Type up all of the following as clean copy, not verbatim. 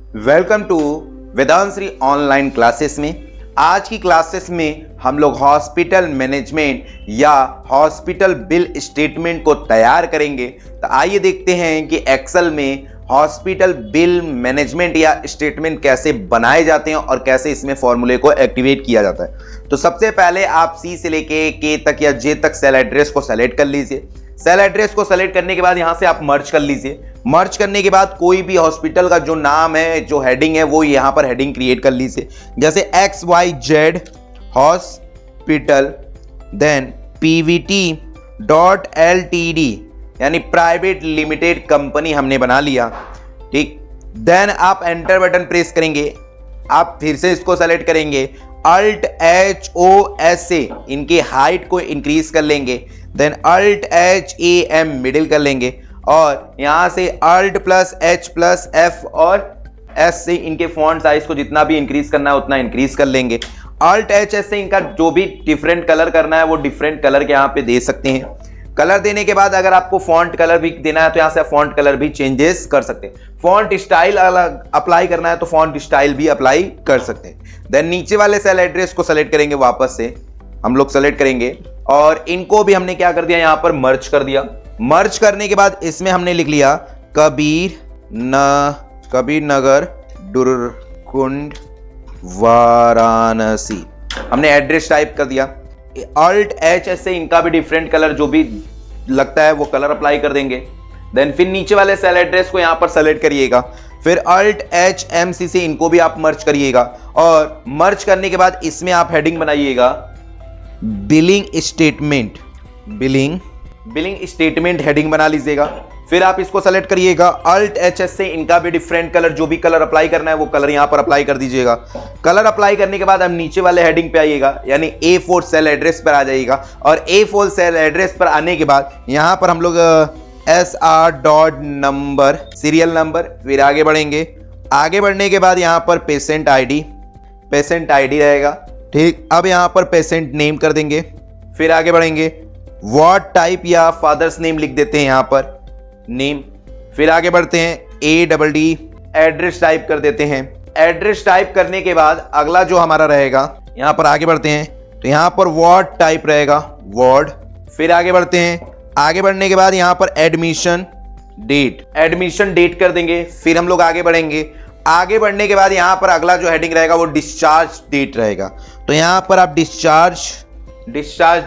Welcome to वेदांश्री online classes में। आज की क्लासेस में हम लोग हॉस्पिटल मैनेजमेंट या हॉस्पिटल बिल स्टेटमेंट को तैयार करेंगे। तो आइए देखते हैं कि एक्सेल में हॉस्पिटल बिल मैनेजमेंट या स्टेटमेंट कैसे बनाए जाते हैं और कैसे इसमें फॉर्मूले को एक्टिवेट किया जाता है। तो सबसे पहले आप सी से लेके के तक या जे तक सेल एड्रेस को सेलेक्ट कर लीजिए। सेल एड्रेस को सेलेक्ट करने के बाद यहां से आप मर्ज कर लीजिए। मर्ज करने के बाद कोई भी हॉस्पिटल का जो नाम है, जो हेडिंग है, वो यहां पर हेडिंग क्रिएट कर लीजिए। जैसे XYZ हॉस्पिटल, देन PVT.LTD यानी प्राइवेट लिमिटेड कंपनी हमने बना लिया। ठीक, देन आप एंटर बटन प्रेस करेंगे। आप फिर से इसको सेलेक्ट करेंगे, Alt HOS से इनकी हाइट को इंक्रीज कर लेंगे, देन Alt HAM मिडिल कर लेंगे और यहां से Alt+H+F और S से इनके फॉन्ट साइज को जितना भी इंक्रीज करना है उतना इंक्रीज कर लेंगे। Alt HS से इनका जो भी डिफरेंट कलर करना है वो डिफरेंट कलर के यहां पे दे सकते हैं। कलर देने के बाद अगर आपको फॉन्ट कलर भी देना है तो यहां से फॉन्ट कलर भी चेंजेस कर सकते हैं। फॉन्ट स्टाइल अलग अप्लाई करना है तो फॉन्ट स्टाइल भी अप्लाई कर सकते हैं। देन नीचे वाले सेल एड्रेस को सेलेक्ट करेंगे, वापस से हम लोग सेलेक्ट करेंगे और इनको भी हमने क्या कर दिया, यहां पर मर्ज कर दिया। मर्ज करने के बाद इसमें हमने लिख लिया कबीर नगर दुर्गुंड वाराणसी। हमने एड्रेस टाइप कर दिया। Alt HS से इनका भी डिफरेंट कलर जो भी लगता है वो कलर अप्लाई कर देंगे। देन फिर नीचे वाले सेल एड्रेस को यहां पर सेलेक्ट करिएगा। फिर Alt HMC से इनको भी आप मर्ज करिएगा और मर्ज करने के बाद इसमें आप हेडिंग बनाइएगा बिलिंग स्टेटमेंट हेडिंग बना लीजिएगा। फिर आप इसको सेलेक्ट करिएगा। Alt HS से इनका भी डिफरेंट कलर जो भी कलर अप्लाई करना है वो कलर यहां पर अप्लाई कर दीजिएगा। कलर अप्लाई करने के बाद हम नीचे वाले हेडिंग पे आइएगा, यानी A4 सेल एड्रेस पर आ जाइएगा और A4 सेल एड्रेस पर आने के बाद यहां पर हम लोग SR नंबर, सीरियल नंबर, फिर आगे बढ़ेंगे। आगे बढ़ने के बाद यहां पर पेशेंट आईडी रहेगा। ठीक, अब यहां पर पेशेंट नेम कर देंगे। फिर आगे बढ़ेंगे, वार्ड टाइप या फादर्स नेम लिख देते हैं यहां पर नेम। फिर आगे बढ़ते हैं ADD एड्रेस टाइप कर देते हैं। एड्रेस टाइप करने के बाद अगला जो हमारा रहेगा, यहां पर आगे बढ़ते हैं तो यहां पर वार्ड टाइप रहेगा, वार्ड। फिर आगे बढ़ते हैं। आगे बढ़ने के बाद यहां पर एडमिशन डेट कर देंगे। फिर हम लोग आगे बढ़ेंगे। आगे बढ़ने के बाद यहां पर अगला जो हेडिंग रहेगा वो डिस्चार्ज डेट रहेगा, तो यहां पर आप डिस्चार्ज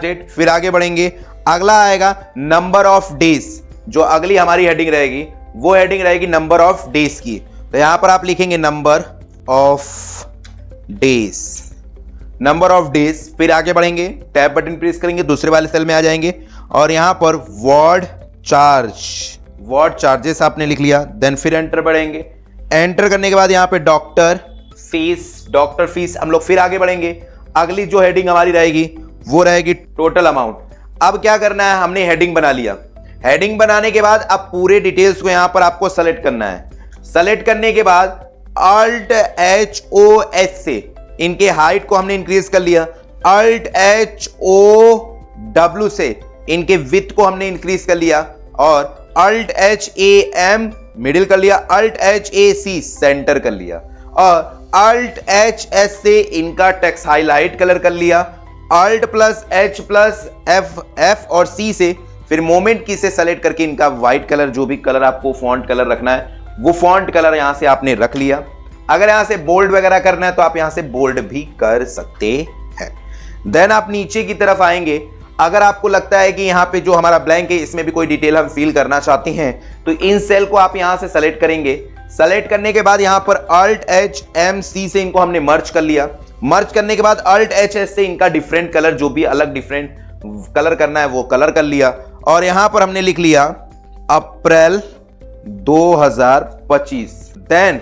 डेट। फिर आगे बढ़ेंगे, अगला आएगा नंबर ऑफ डेज। जो अगली हमारी हेडिंग रहेगी वो हेडिंग रहेगी नंबर ऑफ डेज की, तो यहां पर आप लिखेंगे नंबर ऑफ डेज। फिर आगे बढ़ेंगे, टैब बटन प्रेस करेंगे, दूसरे वाले सेल में आ जाएंगे और यहां पर वार्ड चार्जेस आपने लिख लिया। देन फिर एंटर बढ़ेंगे। एंटर करने के बाद यहां पे डॉक्टर फीस हम लोग फिर आगे बढ़ेंगे। अगली जो हेडिंग हमारी रहेगी वो रहेगी टोटल अमाउंट। अब क्या करना है, हमने हेडिंग बना लिया। हेडिंग बनाने के बाद अब पूरे डिटेल्स को यहां पर आपको सेलेक्ट करना है। सेलेक्ट करने के बाद Alt HOS से इनके हाइट को हमने इंक्रीज कर लिया। Alt HOW से इनके विड्थ को हमने इंक्रीज कर लिया और Alt HAM मिडिल कर लिया, Alt HAC सेंटर कर लिया और Alt HS से इनका टेक्स्ट हाईलाइट कलर कर लिया। Alt+H+F और C से फिर मोमेंट की से सेलेक्ट करके इनका व्हाइट कलर, जो भी कलर आपको फॉन्ट कलर रखना है वो फॉन्ट कलर यहां से आपने रख लिया। अगर यहां से बोल्ड वगैरह करना है तो आप यहां से बोल्ड भी कर सकते हैं। देन आप नीचे की तरफ आएंगे। अगर आपको लगता है कि यहां पे जो हमारा ब्लैंक है इसमें भी कोई डिटेल हम फिल करना चाहते हैं तो इन सेल को आप यहां से सेलेक्ट करेंगे। सेलेक्ट करने के बाद यहां पर Alt HMC से इनको हमने मर्ज कर लिया। मर्ज करने के बाद Alt HS से इनका डिफरेंट कलर, जो भी अलग डिफरेंट कलर करना है वो कलर कर लिया और यहां पर हमने लिख लिया अप्रैल 2025। देन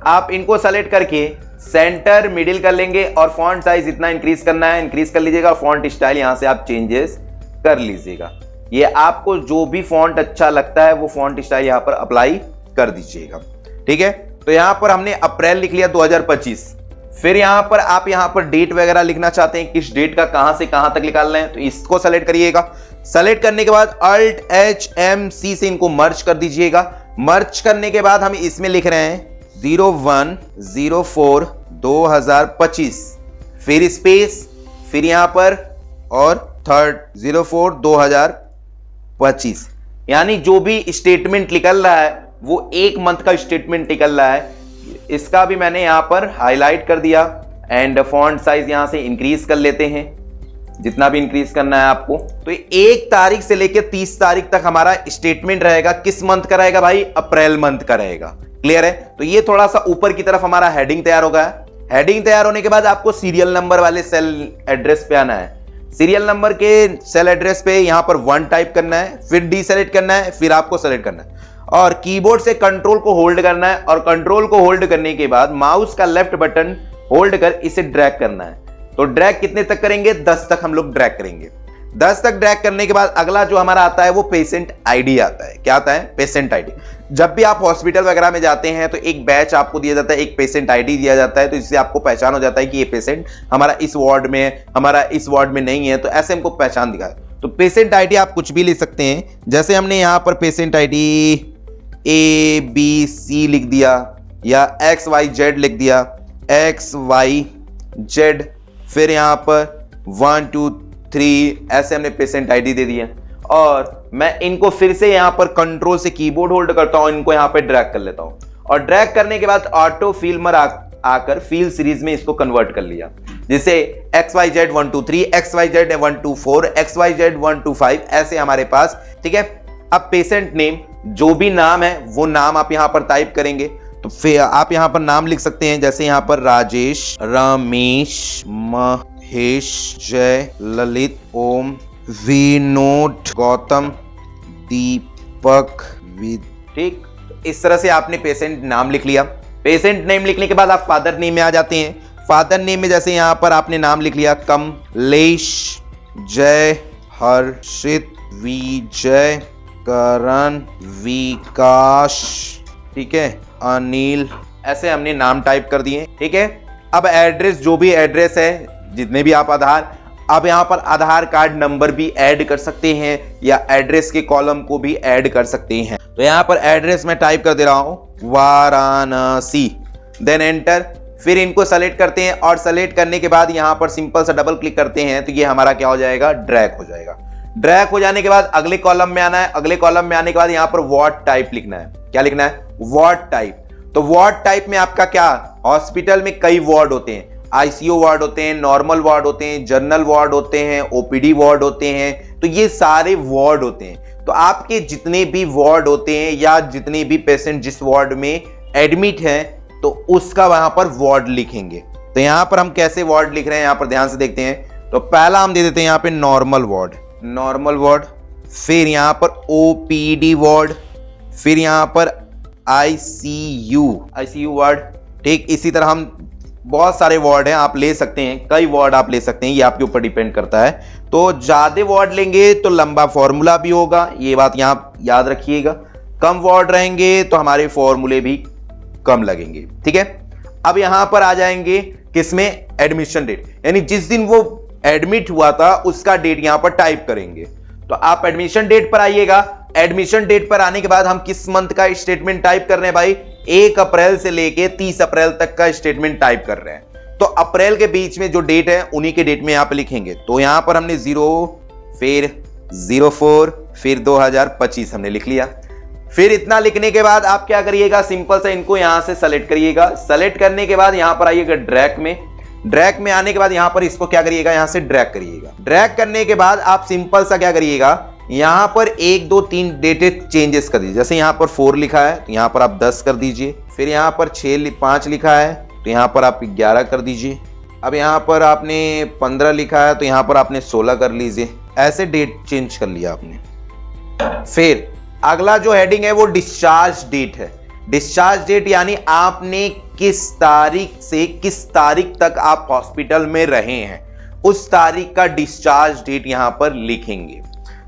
आप इनको सेलेक्ट करके सेंटर मिडिल कर लेंगे और फॉन्ट साइज इतना इंक्रीज करना है इंक्रीज कर लीजिएगा। फॉन्ट स्टाइल यहां से आप चेंजेस कर लीजिएगा। ये आपको जो भी फॉन्ट अच्छा लगता है वो फॉन्ट स्टाइल यहां पर अप्लाई कर दीजिएगा। ठीक है, तो यहां पर हमने अप्रैल लिख लिया 2025। फिर यहां पर आप यहां पर डेट वगैरह लिखना चाहते हैं, किस डेट का कहां से कहां तक निकालना है, तो इसको सेलेक्ट करिएगा। सेलेक्ट करने के बाद Alt HMC से इनको मर्ज कर दीजिएगा। मर्ज करने के बाद हम इसमें लिख रहे हैं 01/04/2025, फिर स्पेस, फिर यहां पर और थर्ड 04/2025। यानी जो भी स्टेटमेंट निकल रहा है वो एक मंथ का स्टेटमेंट निकल रहा है। इसका भी मैंने यहां पर हाईलाइट कर दिया एंड फॉन्ट साइज यहां से इंक्रीज कर लेते हैं, जितना भी इंक्रीज करना है आपको। तो 1 तारीख से लेकर 30 तारीख तक हमारा स्टेटमेंट रहेगा। किस मंथ का रहेगा भाई? अप्रैल मंथ का रहेगा। क्लियर है? तो ये थोड़ा सा ऊपर की तरफ हमारा हेडिंग तैयार हो गया। हेडिंग तैयार होने के बाद आपको सीरियल नंबर वाले सेल एड्रेस पे आना है। सीरियल नंबर के सेल एड्रेस पे यहां पर 1 टाइप करना है, फिर डी सेलेक्ट करना है, फिर आपको सेलेक्ट करना है और कीबोर्ड से कंट्रोल को होल्ड करना है और कंट्रोल को होल्ड करने के बाद माउस का लेफ्ट बटन होल्ड कर इसे ड्रैग करना है। तो ड्रैग कितने तक करेंगे? 10 तक हम लोग ड्रैग करेंगे। 10 तक ड्रैग करने के बाद अगला जो हमारा आता है वो पेशेंट आईडी आता है। क्या आता है? Patient ID. जब भी आप हॉस्पिटल वगैरह में जाते हैं तो एक बैच आपको दिया जाता है, एक पेशेंट आईडी दिया जाता है, तो इससे आपको पहचान हो जाता है कि ये पेशेंट हमारा इस वार्ड में है, हमारा इस वार्ड में नहीं है, तो ऐसे हमको पहचान दिखाए। तो पेशेंट आईडी आप कुछ भी लिख सकते हैं, जैसे हमने यहाँ पर पेशेंट आईडी ABC लिख दिया या XYZ लिख दिया, XYZ, फिर यहाँ पर 1 2 3 ऐसे हमने पेशेंट आईडी दे दिया। और मैं इनको फिर से यहाँ पर कंट्रोल से कीबोर्ड होल्ड करता हूँ, इनको यहाँ पे ड्रैग कर लेता हूँ और ड्रैग करने के बाद ऑटो फिल्मर आकर फील सीरीज में इसको कन्वर्ट कर लिया, जिसे XYZ 1 2 3, XYZ 1 2 4, XYZ 1 2 5 ऐसे हमारे पास। ठीक है, अब पेशेंट नेम जो भी नाम है वो नाम आप यहाँ पर टाइप करेंगे। तो फिर आप यहाँ पर नाम लिख सकते हैं, जैसे यहाँ पर राजेश, रमेश, महेश, जय, ललित, ओम, विनोद, गौतम, दीपक, ठीक। इस तरह से आपने पेशेंट नाम लिख लिया। पेशेंट नेम लिखने के बाद आप फादर नेम में आ जाते हैं। फादर नेम में जैसे यहाँ पर आपने नाम लिख लिया कमलेश, जय, हर्षित, विजय, करण, विकास, ठीक है, अनिल, ऐसे हमने नाम टाइप कर दिए। ठीक है, अब एड्रेस, जो भी एड्रेस है, जितने भी आप आधार, अब यहाँ पर आधार कार्ड नंबर भी ऐड कर सकते हैं या एड्रेस के कॉलम को भी ऐड कर सकते हैं। तो यहाँ पर एड्रेस में टाइप कर दे रहा हूं वाराणसी, देन एंटर। फिर इनको सेलेक्ट करते हैं और सेलेक्ट करने के बाद यहाँ पर सिंपल सा डबल क्लिक करते हैं तो ये हमारा क्या हो जाएगा? ड्रैग हो जाएगा। ड्रैग हो जाने के बाद अगले कॉलम में आना है। अगले कॉलम में आने के बाद यहाँ पर वार्ड टाइप लिखना है। क्या लिखना है? Ward type. तो वार्ड टाइप में आपका क्या, हॉस्पिटल में कई वार्ड होते हैं, आईसीयू वार्ड होते हैं, नॉर्मल वार्ड होते हैं, जनरल वार्ड होते हैं, ओपीडी वार्ड होते हैं, तो ये सारे वार्ड होते हैं। तो आपके जितने भी वार्ड होते हैं या जितने भी पेशेंट जिस वार्ड में एडमिट हैं तो उसका वहां पर वार्ड लिखेंगे। तो यहां पर हम कैसे वार्ड लिख रहे हैं, यहां पर ध्यान से देखते हैं। तो पहला हम दे देते हैं यहां पे नॉर्मल वार्ड, नॉर्मल वार्ड, फिर यहां पर ओपीडी वार्ड, फिर यहां पर आईसीयू वार्ड। ठीक, इसी तरह हम बहुत सारे वार्ड हैं, आप ले सकते हैं, कई वार्ड आप ले सकते हैं, ये आपके ऊपर डिपेंड करता है। तो ज्यादा वार्ड लेंगे तो लंबा फॉर्मूला भी होगा, ये बात यहां याद रखिएगा। कम वार्ड रहेंगे तो हमारे फॉर्मूले भी कम लगेंगे। ठीक है, अब यहां पर आ जाएंगे किसमें? एडमिशन डेट, यानी जिस दिन वो एडमिट हुआ था उसका डेट यहां पर टाइप करेंगे। तो आप एडमिशन डेट पर आइएगा। एडमिशन डेट पर आने के बाद हम किस मंथ का स्टेटमेंट टाइप कर रहे हैं भाई? 1 अप्रैल से लेके 30 अप्रैल तक का स्टेटमेंट टाइप कर रहे हैं। तो अप्रैल के बीच में जो डेट है उन्हीं के डेट में यहां पर लिखेंगे। तो यहां पर हमने 0, फिर 04, फिर 2025 हमने लिख लिया। फिर इतना लिखने के बाद आप क्या करिएगा? सिंपल से इनको यहां से सेलेक्ट करिएगा। सेलेक्ट करने के बाद यहां पर आइएगा ड्रैग में। ड्रैग में आने के बाद यहां पर इसको क्या करिएगा? यहां से ड्रैग करिएगा। ड्रैग करने के बाद आप सिंपल सा क्या करिएगा? यहां पर 1 2 3 डेटेड चेंजेस कर दीजिए। जैसे यहां पर 4 लिखा है तो यहां पर आप 10 कर दीजिए। फिर यहां पर 5 लिखा है तो यहां पर आप 11 कर दीजिए। अब यहां पर आपने 15 लिखा है तो यहां पर आपने 16 कर लीजिए। ऐसे डेट चेंज कर लिया आपने। फिर अगला जो हेडिंग है वो डिस्चार्ज डेट है। डिस्चार्ज डेट यानी आपने किस तारीख से किस तारीख तक आप हॉस्पिटल में रहे हैं, उस तारीख का डिस्चार्ज डेट यहां पर लिखेंगे।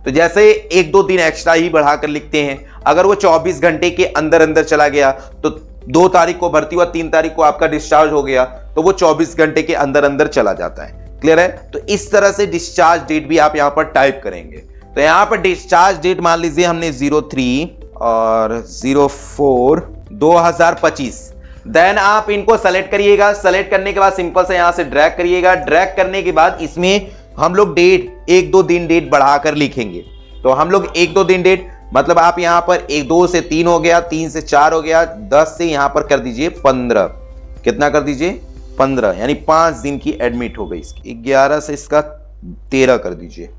तो जैसे 1 2 दिन एक्स्ट्रा ही बढ़ाकर लिखते हैं। अगर वो 24 घंटे के अंदर अंदर चला गया तो 2 तारीख को भर्ती हुआ, 3 तारीख को आपका डिस्चार्ज हो गया तो वो 24 घंटे के अंदर अंदर चला जाता है। क्लियर है? तो इस तरह से डिस्चार्ज डेट भी आप यहां पर टाइप करेंगे। तो यहां पर डिस्चार्ज डेट मान लीजिए हमने 03 और 04 2025। देन आप इनको सेलेक्ट करिएगा। सेलेक्ट करने के बाद सिंपल से यहां से ड्रैग करिएगा। ड्रैग करने के बाद इसमें हम लोग डेट 1-2 दिन डेट बढ़ाकर लिखेंगे। तो हम लोग 1-2 दिन डेट मतलब आप यहां पर 1-2 से 3 हो गया, 3 से 4 हो गया, 10 से यहां पर कर दीजिए 15। कितना कर दीजिए 15, यानी 5 दिन की एडमिट हो गई इसकी। 11 से इसका 13 कर दीजिए,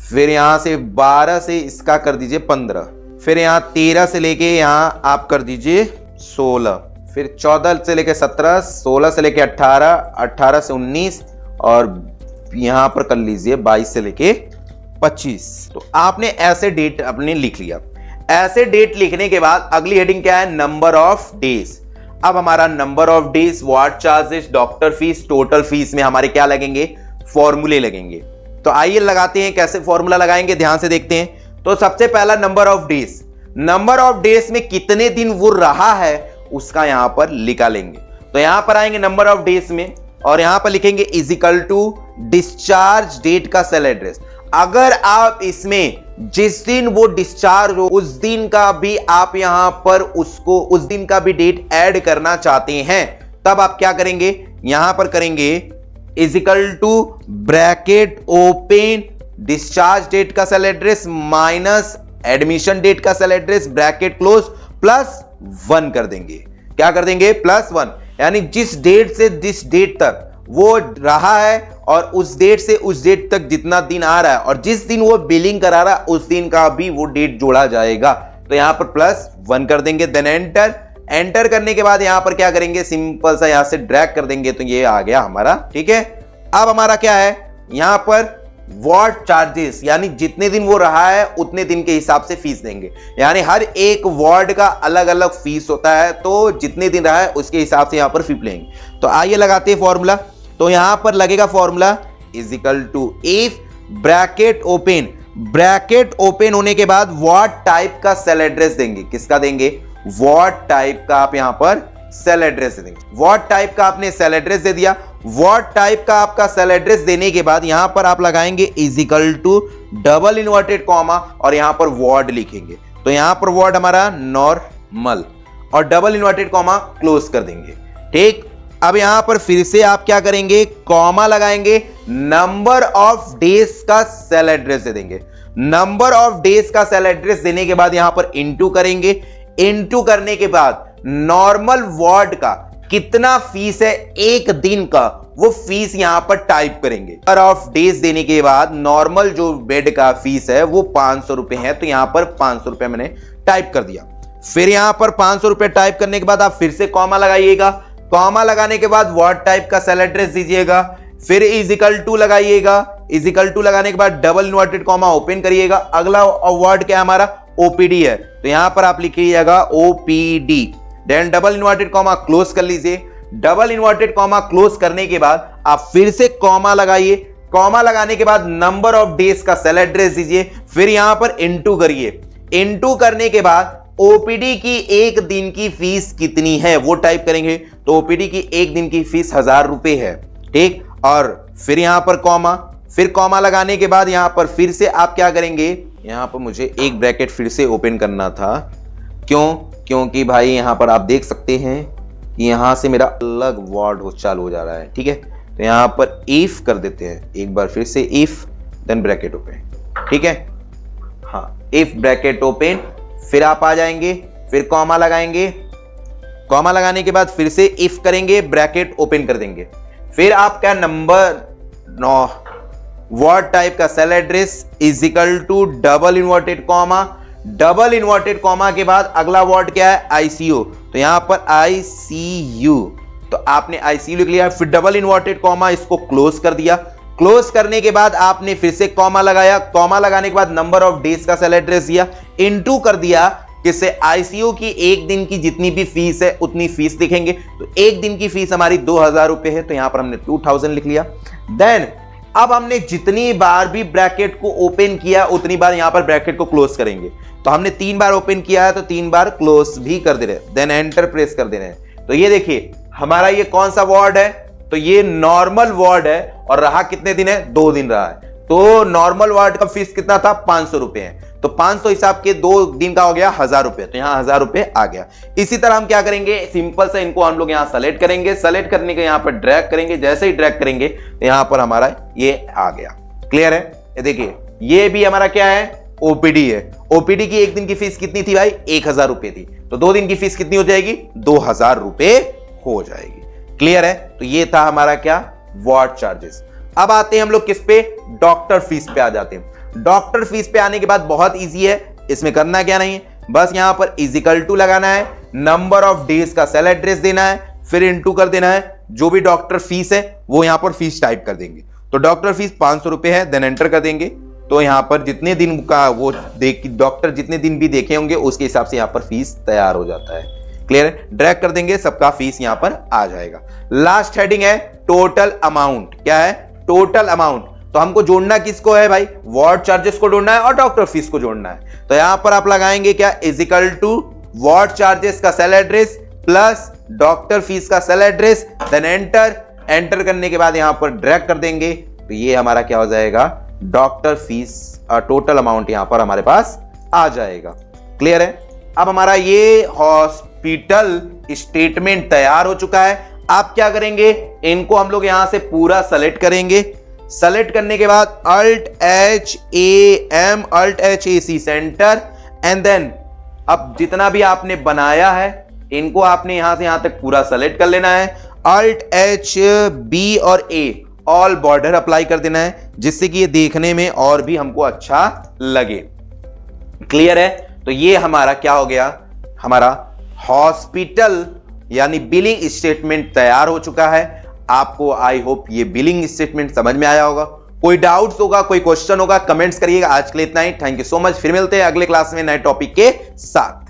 फिर यहां से 12 से इसका कर दीजिए 15, फिर यहां 13 से लेके यहां आप कर दीजिए 16, फिर 14 से लेके 17, 16 से लेके 18, 18 से 19 और यहां पर कर लीजिए 22 से लेके 25। तो आपने ऐसे डेट अपने लिख लिया। ऐसे डेट लिखने के बाद अगली हेडिंग क्या है, नंबर ऑफ डेज। अब हमारा number of days, ward charges, doctor fees, total fees में हमारे क्या लगेंगे, फॉर्मूले लगेंगे। तो आइए लगाते हैं, कैसे फॉर्मूला लगाएंगे ध्यान से देखते हैं। तो सबसे पहला number of days, number of days में कितने दिन वो रहा है उसका यहां पर निकालेंगे। तो यहां पर आएंगे नंबर ऑफ डेज में और यहां पर लिखेंगे is equal to discharge date का सेल एड्रेस। अगर आप इसमें जिस दिन वो डिस्चार्ज हो उस दिन का भी आप यहां पर उसको उस दिन का भी डेट ऐड करना चाहते हैं, तब आप क्या करेंगे, यहां पर करेंगे is equal to bracket open discharge date का cell address minus admission date का cell address bracket close plus 1 कर देंगे। क्या कर देंगे, +1, यानी जिस डेट से जिस डेट तक वो रहा है और उस डेट से उस डेट तक जितना दिन आ रहा है और जिस दिन वो बिलिंग करा रहा है उस दिन का भी वो डेट जोड़ा जाएगा। तो यहां पर +1 कर देंगे। Then enter. एंटर करने के बाद यहां पर क्या करेंगे, सिंपल सा यहां से ड्रैग कर देंगे तो ये आ गया हमारा। ठीक है, अब हमारा क्या है, यहां पर वार्ड चार्जेस, यानी जितने दिन वो रहा है उतने दिन के हिसाब से फीस देंगे। यानी हर एक वार्ड का अलग अलग फीस होता है, तो जितने दिन रहा है उसके हिसाब से यहां पर फीस लेंगे। तो आइए लगाते हैं फॉर्मूला। तो यहां पर लगेगा formula is equal to if bracket open, bracket open होने के बाद वार्ड टाइप का सेल एड्रेस देंगे। किसका देंगे, वार्ड टाइप का आप यहां पर सेल एड्रेस दे देंगे। वार्ड टाइप का आपने सेल एड्रेस दे दिया। वार्ड टाइप का आपका सेल एड्रेस देने के बाद यहां पर आप लगाएंगे is equal to double inverted comma और यहां पर वार्ड लिखेंगे। तो यहां पर वार्ड हमारा नॉर्मल और डबल इन्वर्टेड कॉमा क्लोज कर देंगे। ठीक, अब यहां पर फिर से आप क्या करेंगे, कॉमा लगाएंगे, नंबर ऑफ डेज का सेल एड्रेस दे देंगे। नंबर ऑफ डेज का सेल एड्रेस देने के बाद यहां पर इनटू करेंगे। इनटू करने के बाद नॉर्मल वार्ड का कितना फीस है एक दिन का, वो फीस यहां पर टाइप करेंगे। नंबर ऑफ डेज देने के बाद नॉर्मल जो बेड का फीस है वो 500 रुपए है, तो यहां पर 500 रुपए मैंने टाइप कर दिया। फिर यहां पर 500 रुपए टाइप करने के बाद आप फिर से कॉमा लगाइएगा। कॉमा लगाने के बाद वार्ड टाइप का सेल एड्रेस दीजिएगा, फिर इज इक्वल टू लगाइएगा। इज इक्वल टू लगाने के बाद डबल इन्वर्टेड कॉमा ओपन करिएगा। अगला वर्ड क्या है हमारा, ओपीडी है, तो यहां पर आप लिखिएगा OPD. Then double inverted comma close कर लीजिए। डबल इन्वर्टेड कॉमा क्लोज करने के बाद आप फिर से कॉमा लगाइए। कॉमा लगाने के बाद नंबर ऑफ डेज का सेल एड्रेस दीजिए, फिर यहां पर इनटू करिए। इनटू करने के बाद ओपीडी की एक दिन की फीस कितनी है वो टाइप करेंगे। तो ओपीडी की एक दिन की फीस 1000 रुपए है। ठीक, और फिर यहां पर कॉमा, फिर कॉमा लगाने के बाद यहां पर फिर से आप क्या करेंगे, यहां पर मुझे एक ब्रैकेट फिर से ओपन करना था। क्यों, क्योंकि भाई यहां पर आप देख सकते हैं कि यहां से मेरा अलग वर्ड चालू हो जा रहा है। ठीक है, तो यहां पर इफ कर देते हैं एक बार फिर से, इफ देन ब्रैकेट ओपन। ठीक है, हाँ, इफ ब्रैकेट ओपन, फिर आप आ जाएंगे, फिर कॉमा लगाएंगे। कॉमा लगाने के बाद फिर से इफ करेंगे, ब्रैकेट ओपन कर देंगे। फिर आपका नंबर वर्ड टाइप का cell address is equal to double inverted comma. Double inverted comma के बाद अगला वर्ड क्या है, आईसीयू, तो यहां पर आईसीयू, तो आपने आईसीयू लिख लिया। फिर डबल इन्वर्टेड कॉमा, इसको क्लोज कर दिया। क्लोज करने के बाद आपने फिर से कॉमा लगाया। कॉमा लगाने के बाद नंबर ऑफ डेज का सेल एड्रेस दिया, इनटू कर दिया, किससे, आईसीयू की एक दिन की जितनी भी फीस है उतनी फीस लिखेंगे। तो एक दिन की फीस हमारी 2000 रुपए है, तो यहां पर हमने 2000 लिख लिया। देन अब हमने जितनी बार भी ब्रैकेट को ओपन किया उतनी बार यहां पर ब्रैकेट को क्लोज करेंगे। तो हमने 3 बार ओपन किया है तो 3 बार क्लोज भी कर दे रहे हैं। देन एंटर प्रेस कर दे रहे हैं। तो ये देखिए हमारा ये कौन सा वार्ड है, तो ये नॉर्मल वार्ड है और रहा कितने दिन है, 2 दिन रहा है। तो नॉर्मल वार्ड का फीस कितना था, 500 रुपए है। तो 500 हिसाब के 2 दिन का हो गया 1000 रुपए, तो यहाँ 1000 रुपए आ गया। इसी तरह हम क्या करेंगे, सिंपल से इनको हम लोग यहाँ सेलेक्ट करेंगे, सेलेक्ट करने के यहाँ पर ड्रैग करेंगे, जैसे ही ड्रैग करेंगे तो यहाँ पर हमारा ये आ गया। क्लियर है? ये देखिए ये भी हमारा क्या है, ओपीडी है। ओपीडी की एक दिन की फीस कितनी थी भाई, 1000 रुपए थी, तो 2 दिन की फीस कितनी हो जाएगी, 2000 रुपए हो जाएगी। क्लियर है? तो ये था हमारा क्या, वार्ड चार्जेस। अब आते हैं हम लोग किस पे, डॉक्टर फीस पे आ जाते हैं। डॉक्टर फीस पे आने के बाद बहुत इजी है, इसमें करना क्या नहीं है, बस यहां पर इजिकल टू लगाना है, नंबर ऑफ डेज का सेल एड्रेस देना है, फिर इनटू कर देना है जो भी डॉक्टर फीस है वो यहां पर फीस टाइप कर देंगे। तो डॉक्टर फीस 500 रुपए है, देन एंटर कर देंगे। तो यहां पर जितने दिन का वो डॉक्टर जितने दिन भी देखे होंगे उसके हिसाब से यहां पर फीस तैयार हो जाता है। क्लियर है? ड्रैग कर देंगे, सबका फीस यहां पर आ जाएगा। लास्ट हेडिंग है टोटल अमाउंट। क्या है, टोटल अमाउंट। तो हमको जोड़ना किसको है भाई, वार्ड चार्जेस को जोड़ना है और डॉक्टर फीस को जोड़ना है। तो यहां पर आप लगाएंगे क्या, इजिकल टू वार्ड चार्जेस का cell address plus doctor fees का cell address, then enter. Enter करने के बाद यहां पर ड्रैग कर देंगे, तो ये हमारा क्या हो जाएगा, डॉक्टर फीस टोटल अमाउंट यहां पर हमारे पास आ जाएगा। क्लियर है? अब हमारा ये हॉस्पिटल स्टेटमेंट तैयार हो चुका है। आप क्या करेंगे, इनको हम लोग यहां से पूरा सेलेक्ट करेंगे। सेलेक्ट करने के बाद Alt H A C centre, and then अब जितना भी आपने बनाया है इनको आपने यहां से यहां तक पूरा सेलेक्ट कर लेना है। Alt H B और A ऑल बॉर्डर अप्लाई कर देना है, जिससे कि ये देखने में और भी हमको अच्छा लगे। क्लियर है? तो ये हमारा क्या हो गया, हमारा हॉस्पिटल यानी बिलिंग स्टेटमेंट तैयार हो चुका है। आपको आई होप ये बिलिंग स्टेटमेंट समझ में आया होगा। कोई डाउट्स होगा, कोई क्वेश्चन होगा, कमेंट्स करिएगा। आज के लिए इतना ही। Thank you so much. फिर मिलते हैं अगले क्लास में नए टॉपिक के साथ।